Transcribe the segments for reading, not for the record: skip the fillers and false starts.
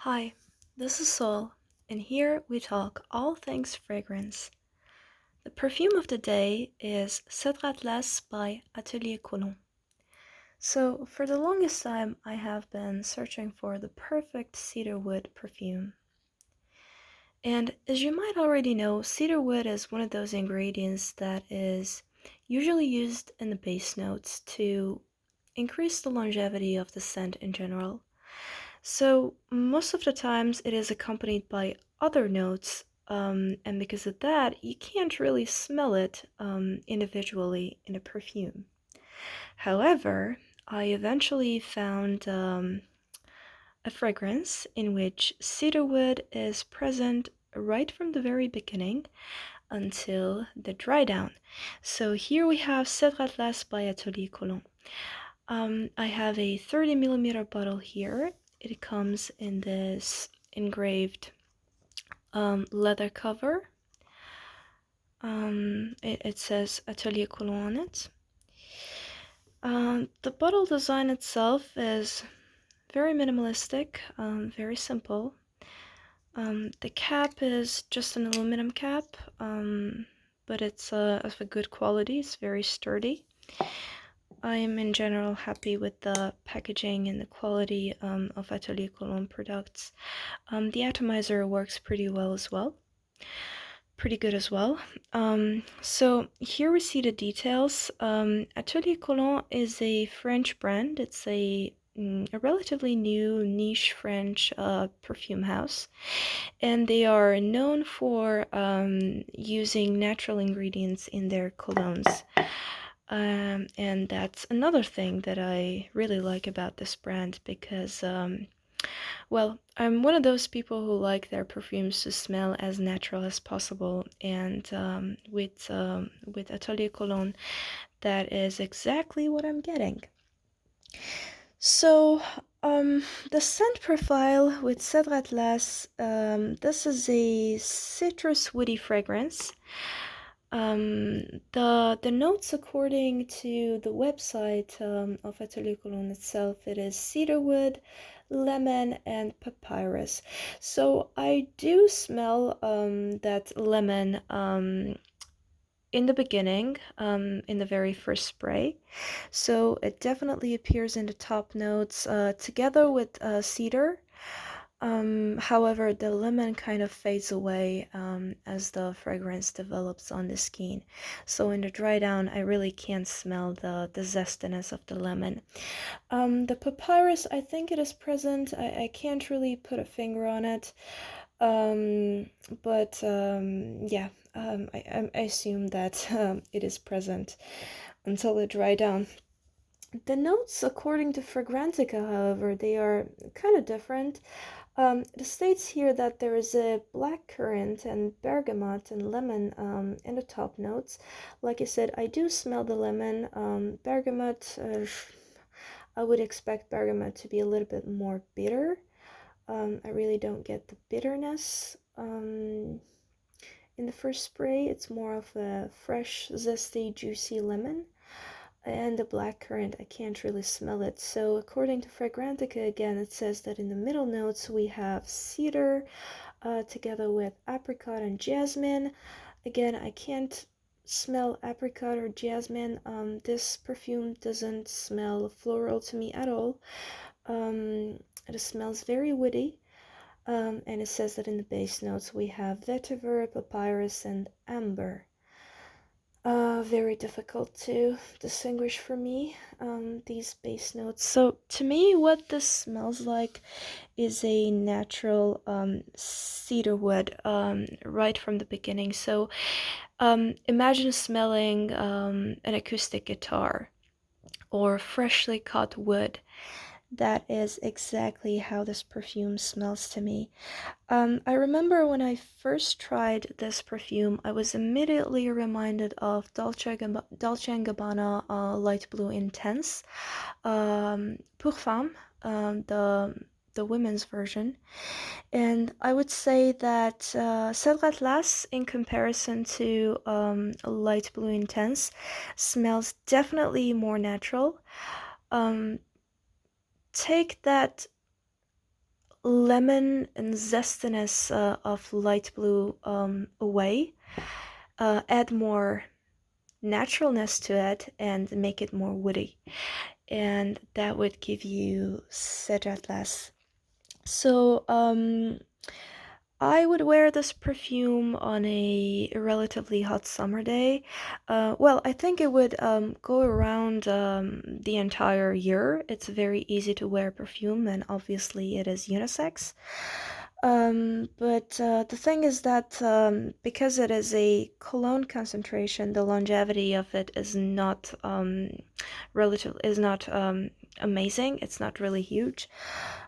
Hi, this is Sol, and here we talk all things fragrance. The perfume of the day is Cèdre Atlas by Atelier Cologne. So, for the longest time, I have been searching for the perfect cedarwood perfume. And as you might already know, cedarwood is one of those ingredients that is usually used in the base notes to increase the longevity of the scent in general. So most of the times it is accompanied by other notes, and because of that, you can't really smell it individually in a perfume. However, I eventually found a fragrance in which cedarwood is present right from the very beginning until the dry down. So here we have Cèdre Atlas by Atelier Cologne. I have a 30 millimeter bottle here. It comes in this engraved leather cover. It says Atelier Cologne on it. The bottle design itself is very minimalistic, very simple. The cap is just an aluminum cap, but it's of a good quality. It's very sturdy. I am in general happy with the packaging and the quality of Atelier Cologne products. The atomizer works pretty well as well. Pretty good as well. So here we see the details. Atelier Cologne is a French brand. It's a relatively new niche French perfume house, and they are known for using natural ingredients in their colognes. And that's another thing that I really like about this brand because, well, I'm one of those people who like their perfumes to smell as natural as possible, and with Atelier Cologne, that is exactly what I'm getting. So, the scent profile with Cèdre Atlas, this is a citrus woody fragrance. The notes according to the website of Atelier Cologne itself, it is cedarwood, lemon, and papyrus. So I do smell that lemon in the beginning, in the very first spray. So it definitely appears in the top notes together with cedar. However, the lemon kind of fades away as the fragrance develops on the skin. So in the dry down, I really can't smell the zestiness of the lemon. The papyrus, I think it is present. I can't really put a finger on it. But yeah, I assume that it is present until the dry down. The notes, according to Fragrantica, however, they are kind of different. It states here that there is a black currant and bergamot and lemon in the top notes. Like I said, I do smell the lemon. Bergamot, I would expect bergamot to be a little bit more bitter. I really don't get the bitterness in the first spray. It's more of a fresh, zesty, juicy lemon. And the black currant, I can't really smell it. So according to Fragrantica, again, it says that in the middle notes we have cedar together with apricot and jasmine. Again, I can't smell apricot or jasmine. This perfume doesn't smell floral to me at all. It smells very woody. And it says that in the base notes we have vetiver, papyrus, and amber. Very difficult to distinguish for me, these base notes. So to me, what this smells like is a natural cedar wood right from the beginning. So imagine smelling an acoustic guitar or freshly cut wood. That is exactly how this perfume smells to me. I remember when I first tried this perfume, I was immediately reminded of Dolce & Gabbana Light Blue Intense, Pour Femme, the women's version. And I would say that Cèdre Atlas, in comparison to Light Blue Intense, smells definitely more natural. Take that lemon and zestiness of light blue away, add more naturalness to it, and make it more woody. And that would give you Cèdre Atlas. So, I would wear this perfume on a relatively hot summer day. Well, I think it would go around the entire year. It's very easy to wear perfume, and obviously it is unisex. But the thing is that because it is a cologne concentration, the longevity of it is not amazing. It's not really huge.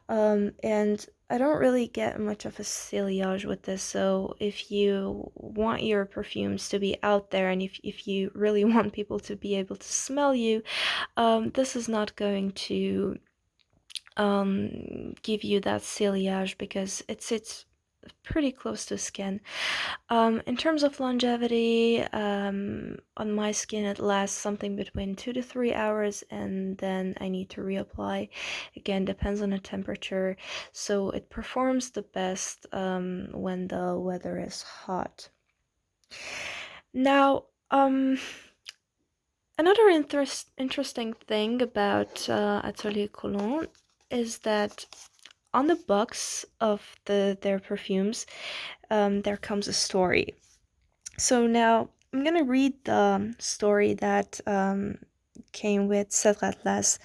And I don't really get much of a sillage with this, so if you want your perfumes to be out there and if you really want people to be able to smell you, this is not going to give you that sillage because it sits pretty close to skin. In terms of longevity, on my skin it lasts something between 2 to 3 hours, and then I need to reapply. Again, depends on the temperature, so it performs the best when the weather is hot. Now, another interesting thing about Atelier Cologne is that on the box of their perfumes, there comes a story. So now I'm gonna read the story that came with Cèdre Atlas,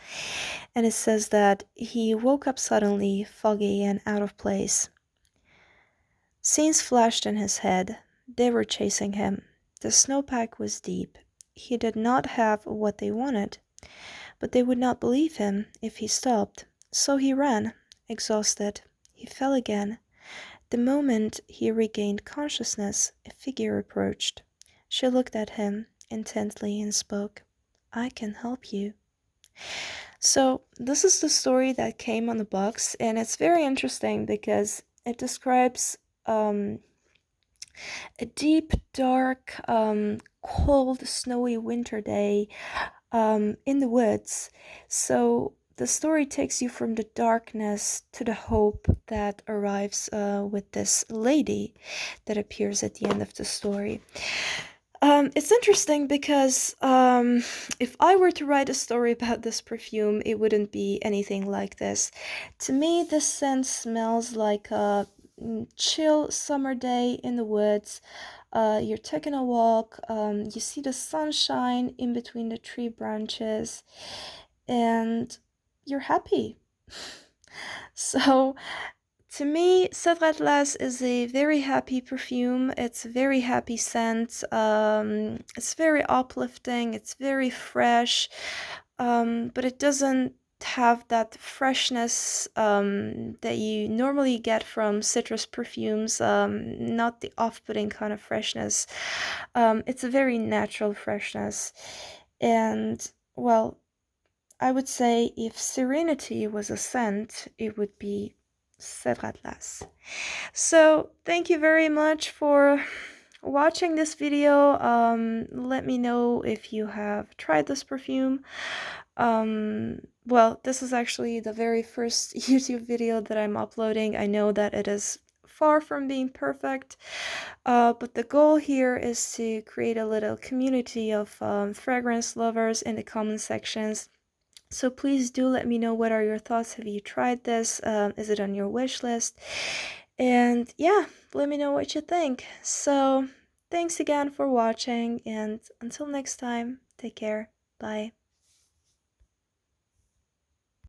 and it says that he woke up suddenly, foggy and out of place. Scenes flashed in his head. They were chasing him. The snowpack was deep. He did not have what they wanted, but they would not believe him if he stopped. So he ran, exhausted. He fell again. The moment he regained consciousness, a figure approached. She looked at him intently and spoke. "I can help you." So, this is the story that came on the box, and it's very interesting because it describes a deep, dark, cold, snowy winter day in the woods. So, the story takes you from the darkness to the hope that arrives with this lady that appears at the end of the story. It's interesting because if I were to write a story about this perfume, it wouldn't be anything like this. To me, this scent smells like a chill summer day in the woods. You're taking a walk, you see the sunshine in between the tree branches, and you're happy. So, to me, Cèdre Atlas is a very happy perfume. It's a very happy scent. It's very uplifting. It's very fresh, but it doesn't have that freshness that you normally get from citrus perfumes. Not the off-putting kind of freshness. It's a very natural freshness, and well, I would say if serenity was a scent, it would be Cèdre Atlas. So thank you very much for watching this video. Let me know if you have tried this perfume. Well, this is actually the very first YouTube video that I'm uploading. I know that it is far from being perfect, but the goal here is to create a little community of fragrance lovers in the comment sections. So please do let me know what are your thoughts. Have you tried this? Is it on your wish list? And yeah, let me know what you think. So thanks again for watching, and until next time, take care. Bye.